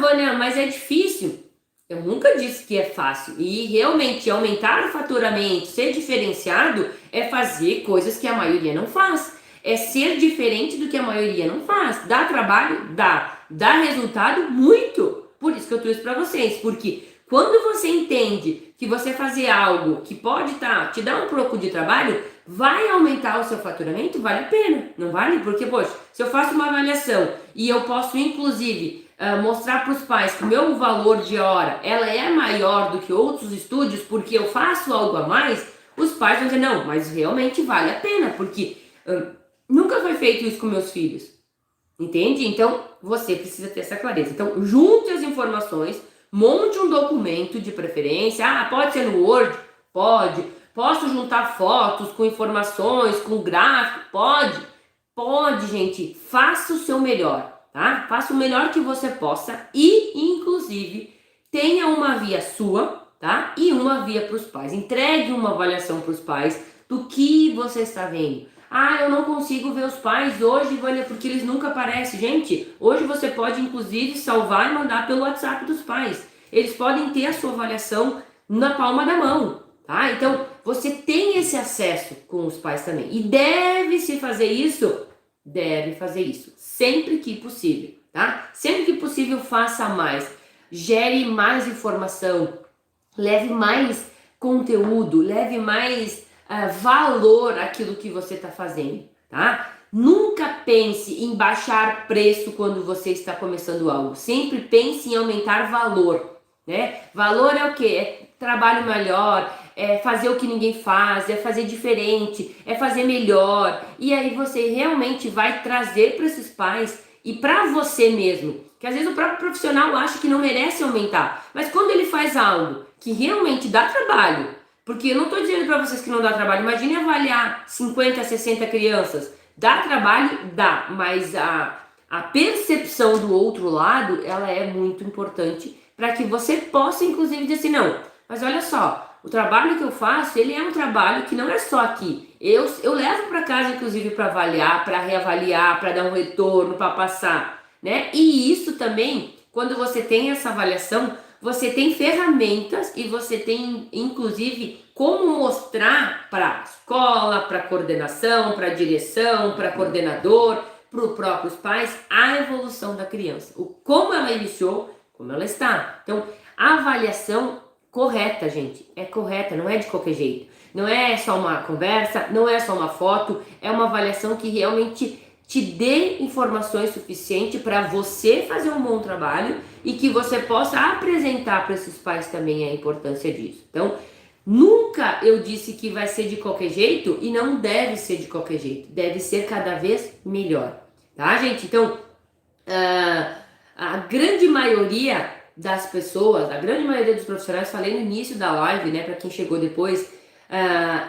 Vânia, mas é difícil. Eu nunca disse que é fácil. E realmente aumentar o faturamento, ser diferenciado, é fazer coisas que a maioria não faz. É ser diferente do que a maioria não faz. Dá trabalho? Dá. Dá resultado? Muito. Por isso que eu trouxe para vocês. Porque quando você entende que você fazer algo que pode te dar um pouco de trabalho, vai aumentar o seu faturamento, vale a pena. Não vale? Porque, poxa, se eu faço uma avaliação e eu posso, inclusive, mostrar para os pais que o meu valor de hora ela é maior do que outros estúdios porque eu faço algo a mais, os pais vão dizer, não, mas realmente vale a pena, porque nunca foi feito isso com meus filhos. Entende? Então, você precisa ter essa clareza. Então, junte as informações, monte um documento de preferência. Pode ser no Word? Pode. Posso juntar fotos com informações, com gráfico? Pode. Pode, gente. Faça o seu melhor, tá? Faça o melhor que você possa e, inclusive, tenha uma via sua, tá? E uma via para os pais. Entregue uma avaliação para os pais do que você está vendo. Eu não consigo ver os pais hoje, Vânia, porque eles nunca aparecem. Gente, hoje você pode, inclusive, salvar e mandar pelo WhatsApp dos pais. Eles podem ter a sua avaliação na palma da mão, tá? Então, você tem esse acesso com os pais também. E deve-se fazer isso? Deve fazer isso. Sempre que possível, tá? Sempre que possível, faça mais. Gere mais informação. Leve mais conteúdo. Leve mais valor àquilo que você está fazendo, tá? Nunca pense em baixar preço quando você está começando algo. Sempre pense em aumentar valor, né? Valor é o quê? É trabalho melhor, é fazer o que ninguém faz, é fazer diferente, é fazer melhor. E aí você realmente vai trazer para esses pais e para você mesmo. Que às vezes o próprio profissional acha que não merece aumentar. Mas quando ele faz algo que realmente dá trabalho, porque eu não estou dizendo para vocês que não dá trabalho, imagine avaliar 50, 60 crianças, dá trabalho? Dá, mas a percepção do outro lado, ela é muito importante para que você possa, inclusive, dizer assim, não, mas olha só, o trabalho que eu faço, ele é um trabalho que não é só aqui. Eu levo para casa, inclusive, para avaliar, para reavaliar, para dar um retorno, para passar, né? E isso também, quando você tem essa avaliação, você tem ferramentas e você tem, inclusive, como mostrar para a escola, para a coordenação, para a direção, para coordenador, para os próprios pais, a evolução da criança. O como ela iniciou, como ela está. Então, a avaliação correta, gente, é correta, não é de qualquer jeito. Não é só uma conversa, não é só uma foto, é uma avaliação que realmente te dê informações suficientes para você fazer um bom trabalho e que você possa apresentar para esses pais também a importância disso. Então, nunca eu disse que vai ser de qualquer jeito e não deve ser de qualquer jeito, deve ser cada vez melhor, tá, gente? Então, a grande maioria das pessoas, a grande maioria dos profissionais, falei no início da live, né, para quem chegou depois,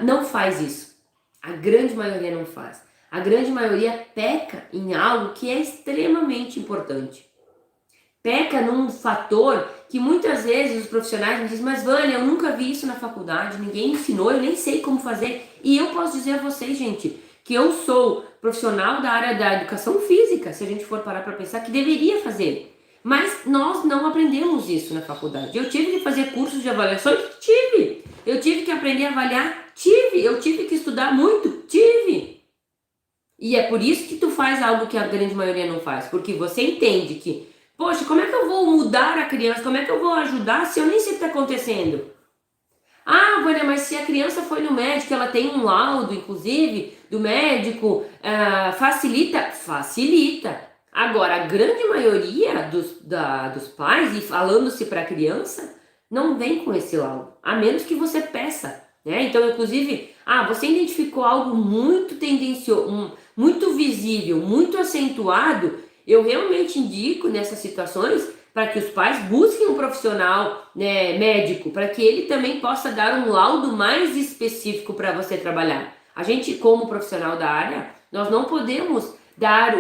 não faz isso. A grande maioria não faz. A grande maioria peca em algo que é extremamente importante. Peca num fator que muitas vezes os profissionais me dizem, mas Vânia, eu nunca vi isso na faculdade, ninguém ensinou, eu nem sei como fazer. E eu posso dizer a vocês, gente, que eu sou profissional da área da educação física, se a gente for parar para pensar, que deveria fazer. Mas nós não aprendemos isso na faculdade. Eu tive que fazer cursos de avaliação? Tive. Eu tive que aprender a avaliar? Tive. Eu tive que estudar muito? Tive. E é por isso que tu faz algo que a grande maioria não faz. Porque você entende que, poxa, como é que eu vou mudar a criança? Como é que eu vou ajudar se eu nem sei o que está acontecendo? Ah, Vânia, mas se a criança foi no médico, ela tem um laudo, inclusive, do médico, facilita? Facilita. Agora, a grande maioria dos pais, e falando-se para a criança, não vem com esse laudo, a menos que você peça, né? Então, inclusive, você identificou algo muito tendencioso, muito visível, muito acentuado, eu realmente indico nessas situações para que os pais busquem um profissional, né, médico, para que ele também possa dar um laudo mais específico para você trabalhar. A gente, como profissional da área, nós não podemos dar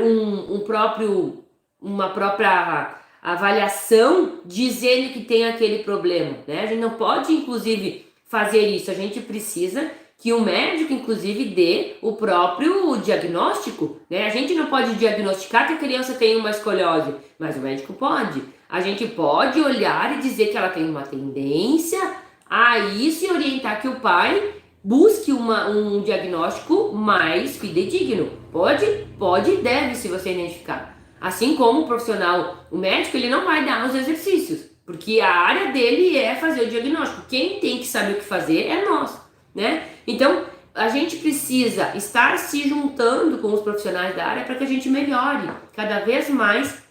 uma própria avaliação dizendo que tem aquele problema, né? A gente não pode, inclusive, fazer isso. A gente precisa que o médico, inclusive, dê o próprio diagnóstico, né? A gente não pode diagnosticar que a criança tem uma escoliose, mas o médico pode. A gente pode olhar e dizer que ela tem uma tendência a isso e orientar que o pai busque um diagnóstico mais fidedigno. Pode e deve, se você identificar. Assim como o profissional, o médico, ele não vai dar os exercícios, porque a área dele é fazer o diagnóstico. Quem tem que saber o que fazer é nós, né? Então, a gente precisa estar se juntando com os profissionais da área para que a gente melhore cada vez mais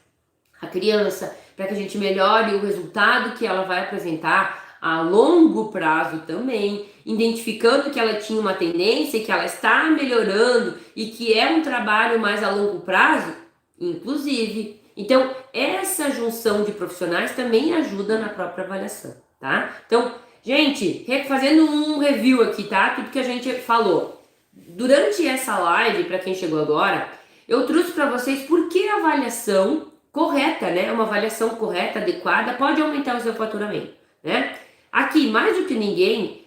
a criança, para que a gente melhore o resultado que ela vai apresentar a longo prazo também, identificando que ela tinha uma tendência e que ela está melhorando e que é um trabalho mais a longo prazo, inclusive. Então, essa junção de profissionais também ajuda na própria avaliação, tá? Então, gente, fazendo um review aqui, tá? Tudo que a gente falou. Durante essa live, para quem chegou agora, eu trouxe para vocês por que a avaliação correta, né? Uma avaliação correta, adequada, pode aumentar o seu faturamento, né? Aqui, mais do que ninguém,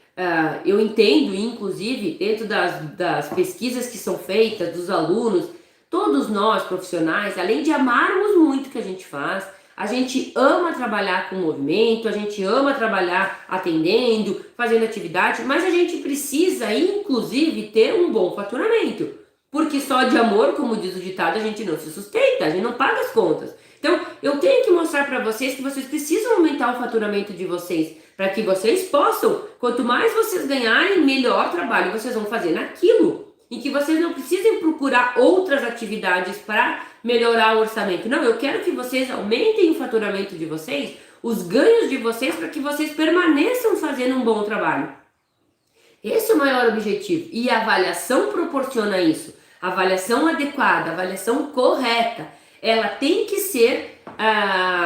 eu entendo, inclusive, dentro das pesquisas que são feitas, dos alunos, todos nós profissionais, além de amarmos muito o que a gente faz, a gente ama trabalhar com movimento, a gente ama trabalhar atendendo, fazendo atividade, mas a gente precisa, inclusive, ter um bom faturamento. Porque só de amor, como diz o ditado, a gente não se sustenta, a gente não paga as contas. Então, eu tenho que mostrar para vocês que vocês precisam aumentar o faturamento de vocês, para que vocês possam, quanto mais vocês ganharem, melhor trabalho vocês vão fazer naquilo, em que vocês não precisem procurar outras atividades para melhorar o orçamento. Não, eu quero que vocês aumentem o faturamento de vocês, os ganhos de vocês, para que vocês permaneçam fazendo um bom trabalho. Esse é o maior objetivo, e a avaliação proporciona isso. A avaliação adequada, a avaliação correta, ela tem que ser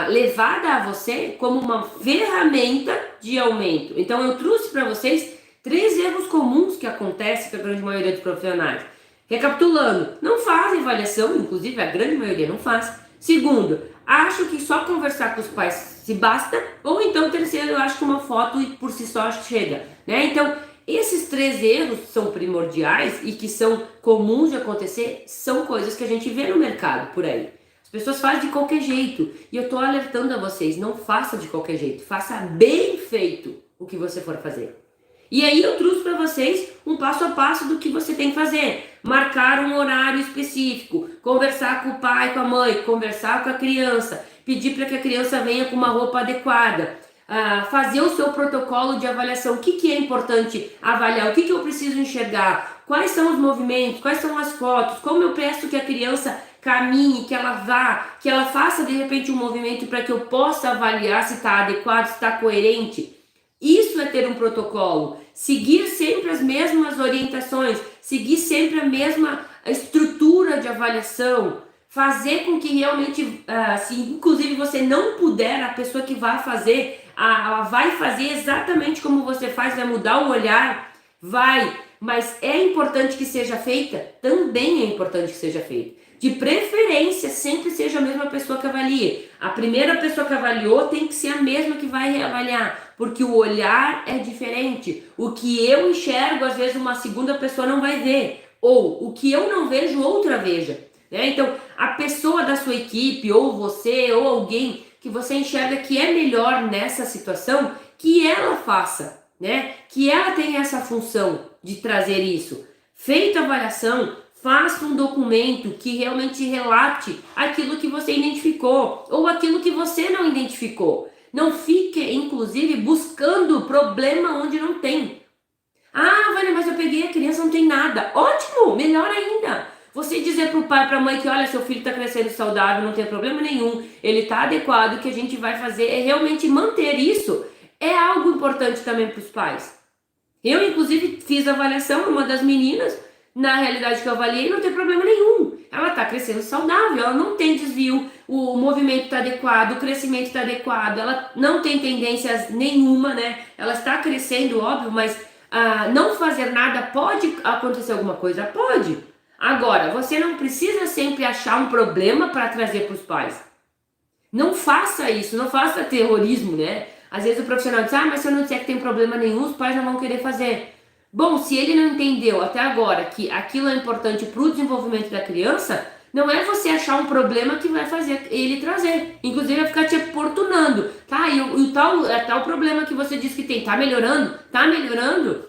levada a você como uma ferramenta de aumento. Então eu trouxe para vocês 3 erros comuns que acontecem com a grande maioria dos profissionais. Recapitulando, não fazem avaliação, inclusive a grande maioria não faz. Segundo, acho que só conversar com os pais se basta. Ou então, terceiro, eu acho que uma foto por si só chega, né? Então, esses 3 erros são primordiais e que são comuns de acontecer, são coisas que a gente vê no mercado por aí. As pessoas fazem de qualquer jeito. E eu tô alertando a vocês, não faça de qualquer jeito. Faça bem feito o que você for fazer. E aí eu trouxe para vocês um passo a passo do que você tem que fazer. Marcar um horário específico, conversar com o pai, com a mãe, conversar com a criança, pedir para que a criança venha com uma roupa adequada, fazer o seu protocolo de avaliação. O que é importante avaliar? O que eu preciso enxergar? Quais são os movimentos? Quais são as fotos? Como eu peço que a criança caminhe, que ela vá, que ela faça de repente um movimento para que eu possa avaliar se está adequado, se está coerente? Isso é ter um protocolo, seguir sempre as mesmas orientações, seguir sempre a mesma estrutura de avaliação, fazer com que realmente, se inclusive você não puder, a pessoa que vai fazer, ela vai fazer exatamente como você faz, vai mudar o olhar, vai, mas é importante que seja feita? Também é importante que seja feita. De preferência, sempre seja a mesma pessoa que avalie. A primeira pessoa que avaliou tem que ser a mesma que vai reavaliar, porque o olhar é diferente. O que eu enxergo, às vezes, uma segunda pessoa não vai ver. Ou o que eu não vejo, outra veja. Né? Então, a pessoa da sua equipe, ou você, ou alguém que você enxerga que é melhor nessa situação, que ela faça, né? Que ela tenha essa função de trazer isso. Feita a avaliação, faça um documento que realmente relate aquilo que você identificou ou aquilo que você não identificou. Não fique, inclusive, buscando problema onde não tem. Ah, Vânia, mas eu peguei a criança, não tem nada. Ótimo, melhor ainda. Você dizer para o pai, para a mãe que, olha, seu filho está crescendo saudável, não tem problema nenhum, ele está adequado, o que a gente vai fazer é realmente manter isso. É algo importante também para os pais. Eu, inclusive, fiz a avaliação, uma das meninas, na realidade que eu avaliei, não tem problema nenhum. Ela está crescendo saudável, ela não tem desvio, o movimento está adequado, o crescimento está adequado, ela não tem tendências nenhuma, né? Ela está crescendo, óbvio, mas não fazer nada, pode acontecer alguma coisa? Pode. Agora, você não precisa sempre achar um problema para trazer para os pais. Não faça isso, não faça terrorismo, né? Às vezes o profissional diz, mas se eu não disser que tem problema nenhum, os pais não vão querer fazer. Bom, se ele não entendeu até agora que aquilo é importante para o desenvolvimento da criança, não é você achar um problema que vai fazer ele trazer. Inclusive vai ficar te importunando. Tá, e o tal problema que você disse que tem, tá melhorando? Tá melhorando?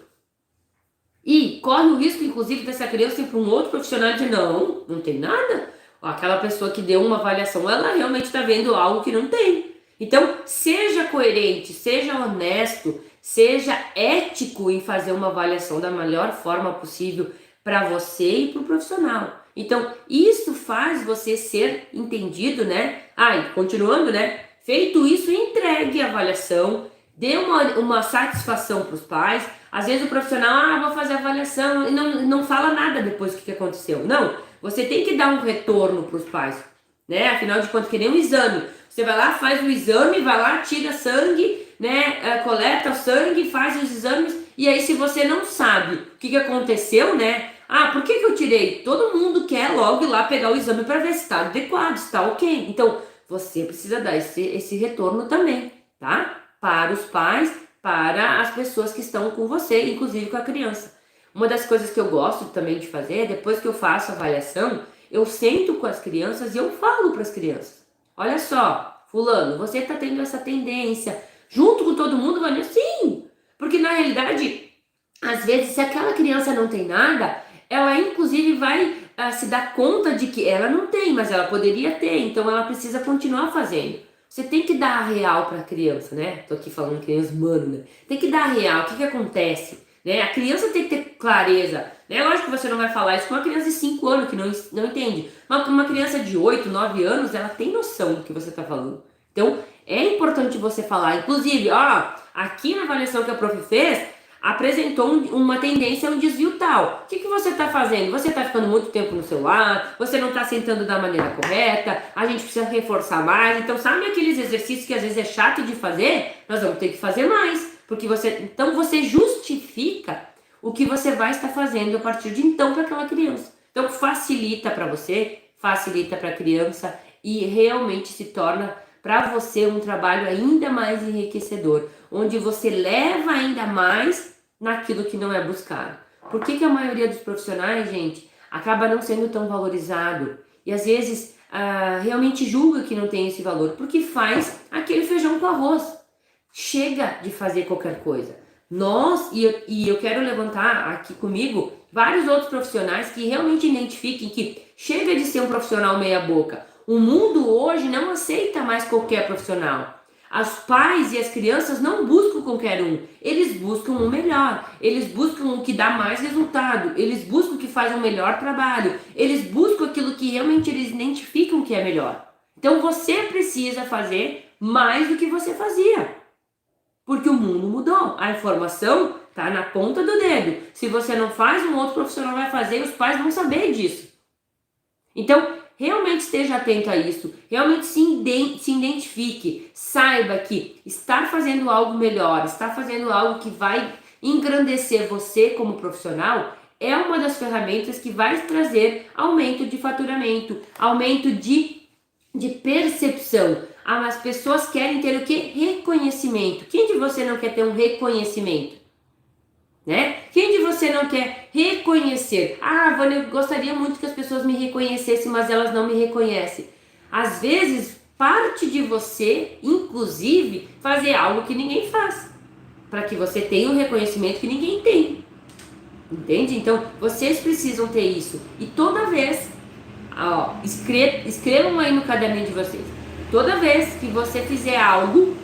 E corre o risco, inclusive, dessa criança ir para um outro profissional de não tem nada. Aquela pessoa que deu uma avaliação, ela realmente está vendo algo que não tem. Então, seja coerente, seja honesto, seja ético em fazer uma avaliação da melhor forma possível para você e para o profissional. Então, isso faz você ser entendido, né? E continuando, né? Feito isso, entregue a avaliação, dê uma satisfação para os pais. Às vezes o profissional, vou fazer a avaliação e não fala nada depois do que aconteceu. Não, você tem que dar um retorno para os pais, né? Afinal de contas, que nem um exame. Você vai lá, faz o exame, vai lá, tira sangue, né? Coleta o sangue, faz os exames. E aí, se você não sabe o que aconteceu, né? Por que eu tirei? Todo mundo quer logo ir lá pegar o exame para ver se está adequado, se está ok. Então, você precisa dar esse retorno também, tá? Para os pais, para as pessoas que estão com você, inclusive com a criança. Uma das coisas que eu gosto também de fazer, depois que eu faço a avaliação, eu sento com as crianças e eu falo para as crianças. Olha só, fulano, você está tendo essa tendência, junto com todo mundo, Vânia? Sim, porque na realidade, às vezes, se aquela criança não tem nada, ela inclusive vai se dar conta de que ela não tem, mas ela poderia ter, então ela precisa continuar fazendo. Você tem que dar a real para a criança, né? Tô aqui falando criança humana, né? Tem que dar a real, o que acontece? Né? A criança tem que ter clareza, né? Lógico que você não vai falar isso com uma criança de 5 anos que não entende, mas com uma criança de 8, 9 anos, ela tem noção do que você está falando. Então, é importante você falar, inclusive, aqui na avaliação que a prof fez, apresentou uma tendência a um desvio tal. O que você está fazendo? Você está ficando muito tempo no celular, você não está sentando da maneira correta, a gente precisa reforçar mais. Então, sabe aqueles exercícios que às vezes é chato de fazer? Nós vamos ter que fazer mais, porque então você justifica o que você vai estar fazendo a partir de então para aquela criança. Então, facilita para você, facilita para a criança e realmente se torna para você um trabalho ainda mais enriquecedor, onde você leva ainda mais naquilo que não é buscado. Por que a maioria dos profissionais, gente, acaba não sendo tão valorizado? E às vezes realmente julga que não tem esse valor, porque faz aquele feijão com arroz. Chega de fazer qualquer coisa. E eu quero levantar aqui comigo vários outros profissionais que realmente identifiquem que chega de ser um profissional meia boca. O mundo hoje não aceita mais qualquer profissional. Os pais e as crianças não buscam qualquer um. Eles buscam o melhor. Eles buscam o que dá mais resultado. Eles buscam o que faz um melhor trabalho. Eles buscam aquilo que realmente eles identificam que é melhor. Então você precisa fazer mais do que você fazia. Porque o mundo mudou. A informação está na ponta do dedo. Se você não faz, um outro profissional vai fazer e os pais vão saber disso. Então, realmente esteja atento a isso, realmente se identifique, saiba que estar fazendo algo melhor, estar fazendo algo que vai engrandecer você como profissional é uma das ferramentas que vai trazer aumento de faturamento, aumento de percepção. As pessoas querem ter o quê? Reconhecimento. Quem de você não quer ter um reconhecimento? Né? Quem de você não quer reconhecer? Vânia, eu gostaria muito que as pessoas me reconhecessem, mas elas não me reconhecem. Às vezes, parte de você, inclusive, fazer algo que ninguém faz, para que você tenha um reconhecimento que ninguém tem. Entende? Então, vocês precisam ter isso. E toda vez, escrevam aí no caderninho de vocês. Toda vez que você fizer algo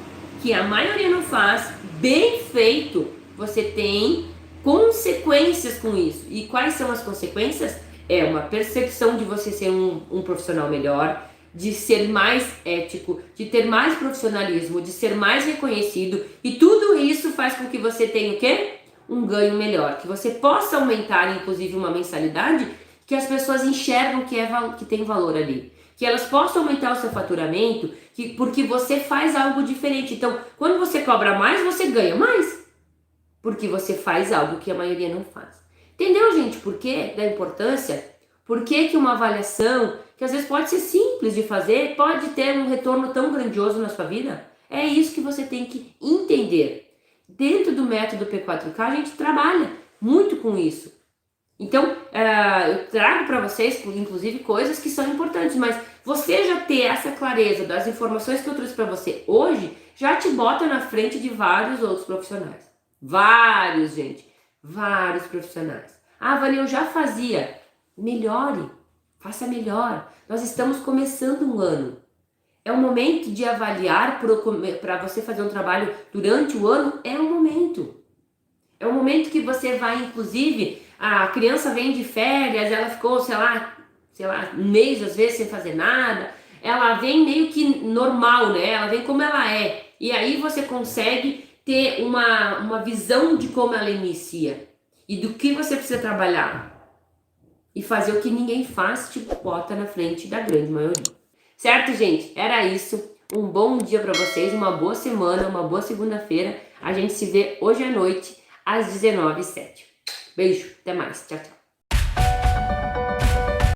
que a maioria não faz, bem feito, você tem consequências com isso. E quais são as consequências? É uma percepção de você ser um profissional melhor, de ser mais ético, de ter mais profissionalismo, de ser mais reconhecido. E tudo isso faz com que você tenha o quê? Um ganho melhor. Que você possa aumentar, inclusive, uma mensalidade que as pessoas enxergam que tem valor ali. Que elas possam aumentar o seu faturamento, porque você faz algo diferente. Então, quando você cobra mais, você ganha mais. Porque você faz algo que a maioria não faz. Entendeu, gente? Por que da importância? Por que uma avaliação, que às vezes pode ser simples de fazer, pode ter um retorno tão grandioso na sua vida? É isso que você tem que entender. Dentro do método P4K, a gente trabalha muito com isso. Então, eu trago para vocês, inclusive, coisas que são importantes, mas você já ter essa clareza das informações que eu trouxe para você hoje, já te bota na frente de vários outros profissionais. Vários, gente. Vários profissionais. Vânia, eu já fazia. Melhore. Faça melhor. Nós estamos começando um ano. É o momento de avaliar para você fazer um trabalho durante o ano. É o momento. É o momento que você vai, inclusive, a criança vem de férias, ela ficou, sei lá, um mês às vezes sem fazer nada. Ela vem meio que normal, né? Ela vem como ela é. E aí você consegue ter uma visão de como ela inicia e do que você precisa trabalhar e fazer o que ninguém faz, te bota na frente da grande maioria. Certo, gente? Era isso. Um bom dia para vocês, uma boa semana, uma boa segunda-feira. A gente se vê hoje à noite às 19h07. Beijo, até mais. Tchau, tchau.